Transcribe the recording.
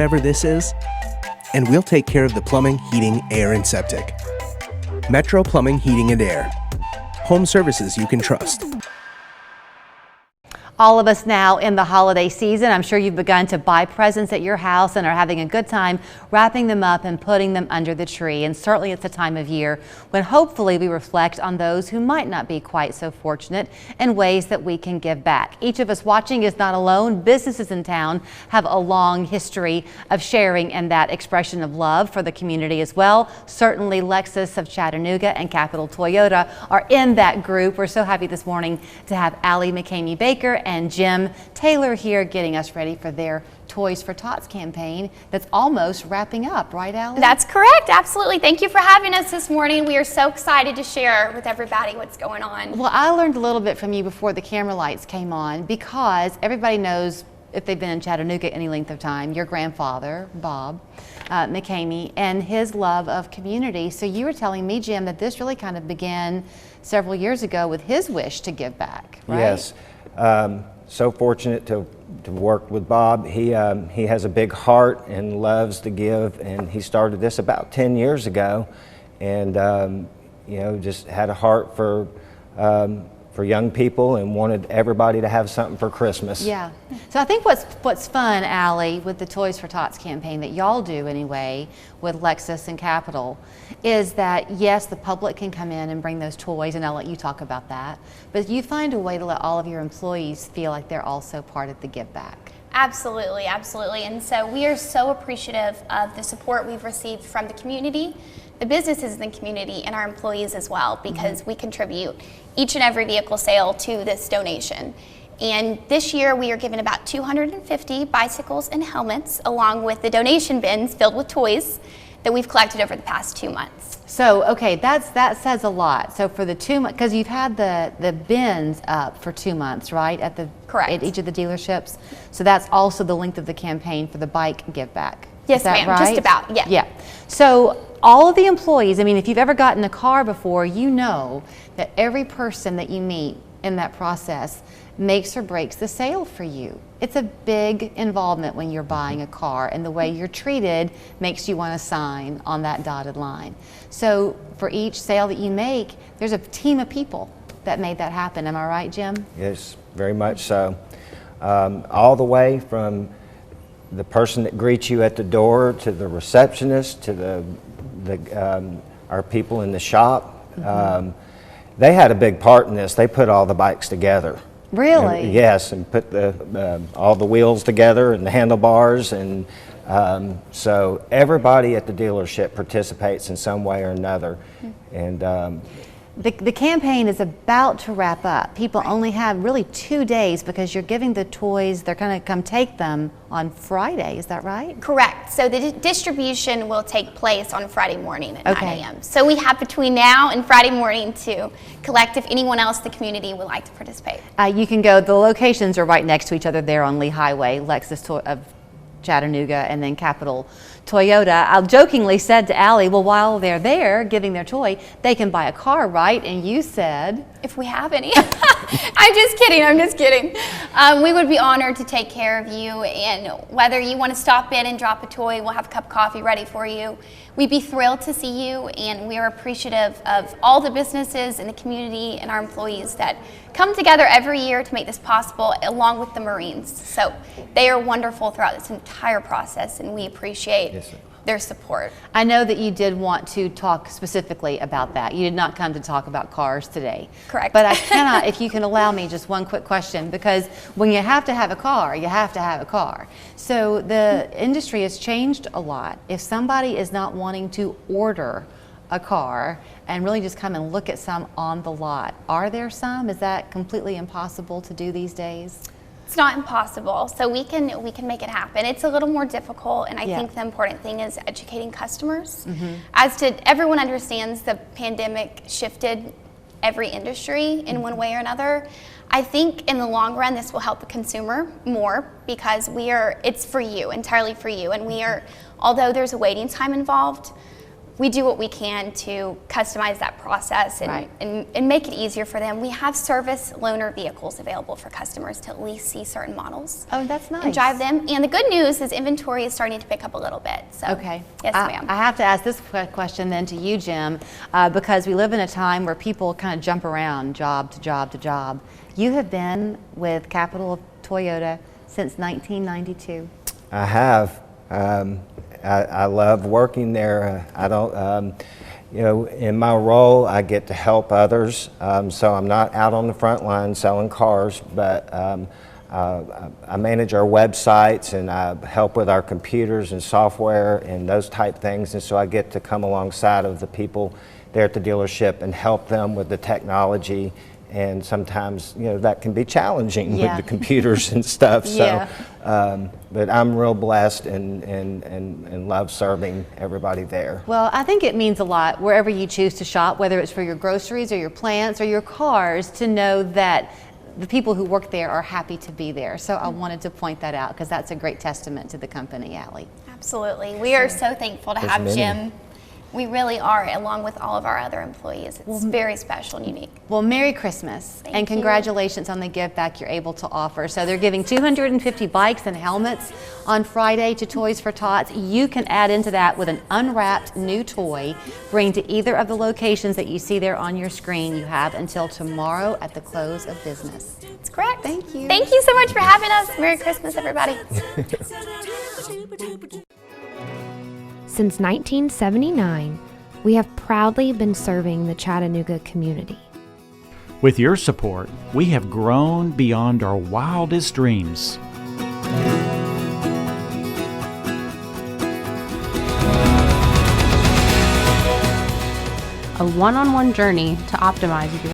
whatever this is, and we'll take care of the plumbing, heating, air, and septic. Metro Plumbing, Heating, and Air. Home services you can trust. All of us now in the holiday season, I'm sure you've begun to buy presents at your house and are having a good time wrapping them up and putting them under the tree. And certainly it's a time of year when hopefully we reflect on those who might not be quite so fortunate and ways that we can give back. Each of us watching is not alone. Businesses in town have a long history of sharing and that expression of love for the community as well. Certainly Lexus of Chattanooga and Capital Toyota are in that group. We're so happy this morning to have Allie McCamey Baker and Jim Taylor here getting us ready for their Toys for Tots campaign that's almost wrapping up, right, Allie? That's correct, absolutely. Thank you for having us this morning. We are so excited to share with everybody what's going on. Well, I learned a little bit from you before the camera lights came on, because everybody knows, if they've been in Chattanooga any length of time, your grandfather, Bob McCamey, and his love of community. So you were telling me, Jim, that this really kind of began several years ago with his wish to give back, right? Yes. So fortunate to work with Bob. He has a big heart and loves to give, and he started this about 10 years ago, and you know, just had a heart for young people and wanted everybody to have something for Christmas. Yeah. So I think what's fun, Allie, with the Toys for Tots campaign that y'all do anyway with Lexus and Capital is that, yes, the public can come in and bring those toys, and I'll let you talk about that, but you find a way to let all of your employees feel like they're also part of the give back. Absolutely, absolutely. And so we are so appreciative of the support we've received from the community, the businesses in the community, and our employees as well, because we contribute each and every vehicle sale to this donation. And this year we are giving about 250 bicycles and helmets, along with the donation bins filled with toys that we've collected over the past 2 months. So, okay, that says a lot. So for the 2 months, because you've had the bins up for 2 months, right? Correct. At each of the dealerships. So that's also the length of the campaign for the bike give back. Yes, ma'am, right? just about, yeah. Yeah. So all of the employees, I mean, if you've ever gotten a car before, you know that every person that you meet in that process makes or breaks the sale for you. It's a big involvement when you're buying a car, and the way you're treated makes you want to sign on that dotted line. So for each sale that you make, there's a team of people that made that happen. Am I right, Jim? Yes, very much so. All the way from the person that greets you at the door to the receptionist to our people in the shop. They had a big part in this. They put all the bikes together. Really? And, yes, and put all the wheels together and the handlebars, and so everybody at the dealership participates in some way or another. And the campaign is about to wrap up. People only have really 2 days, because you're giving the toys, they're going to come take them on Friday, is that right? Correct. So the distribution will take place on Friday morning at 9 a.m. So we have between now and Friday morning to collect if anyone else in the community would like to participate. You can go, the locations are right next to each other there on Lee Highway, Lexus of Chattanooga and then Capital Toyota. I jokingly said to Allie, well, while they're there giving their toy, they can buy a car, right? And you said, if we have any. I'm just kidding. We would be honored to take care of you, and whether you want to stop in and drop a toy, we'll have a cup of coffee ready for you. We'd be thrilled to see you, and we are appreciative of all the businesses in the community and our employees that come together every year to make this possible, along with the Marines. So they are wonderful throughout this entire process, and we appreciate their support. I know that you did want to talk specifically about that. You did not come to talk about cars today. Correct. But I cannot, if you can allow me just one quick question, because when you have to have a car, you have to have a car. So the industry has changed a lot. If somebody is not wanting to order a car and really just come and look at some on the lot, are there some? Is that completely impossible to do these days? It's not impossible, so we can make it happen. It's a little more difficult, and I think the important thing is educating customers. As to everyone understands, the pandemic shifted every industry in one way or another. I think in the long run this will help the consumer more, because it's for you, entirely for you, and although there's a waiting time involved, we do what we can to customize that process and, Right. and make it easier for them. We have service loaner vehicles available for customers to at least see certain models. Oh, that's nice. And drive them. And the good news is inventory is starting to pick up a little bit. So, Okay. yes, ma'am. I have to ask this question then to you, Jim, because we live in a time where people kind of jump around job to job to job. You have been with Capital Toyota since 1992. I have. I love working there. I don't, you know, in my role, I get to help others. So I'm not out on the front line selling cars, but I manage our websites and I help with our computers and software and those type things. And so I get to come alongside of the people there at the dealership and help them with the technology. And sometimes, you know, that can be challenging Yeah. with the computers and stuff. Yeah. So, but I'm real blessed and love serving everybody there. Well, I think it means a lot wherever you choose to shop, whether it's for your groceries or your plants or your cars, to know that the people who work there are happy to be there. So I wanted to point that out because that's a great testament to the company, Allie. Absolutely. We are so thankful to There's have many. Jim. We really are, along with all of our other employees. It's very special and unique. Well, Merry Christmas and you. congratulations on the give back you're able to offer. So they're giving 250 bikes and helmets on Friday to Toys for Tots. You can add into that with an unwrapped new toy. Bring to either of the locations that you see there on your screen. You have until tomorrow at the close of business. That's correct. Thank you. Thank you so much for having us. Merry Christmas, everybody. Since 1979, we have proudly been serving the Chattanooga community. With your support, we have grown beyond our wildest dreams. A one-on-one journey to optimize your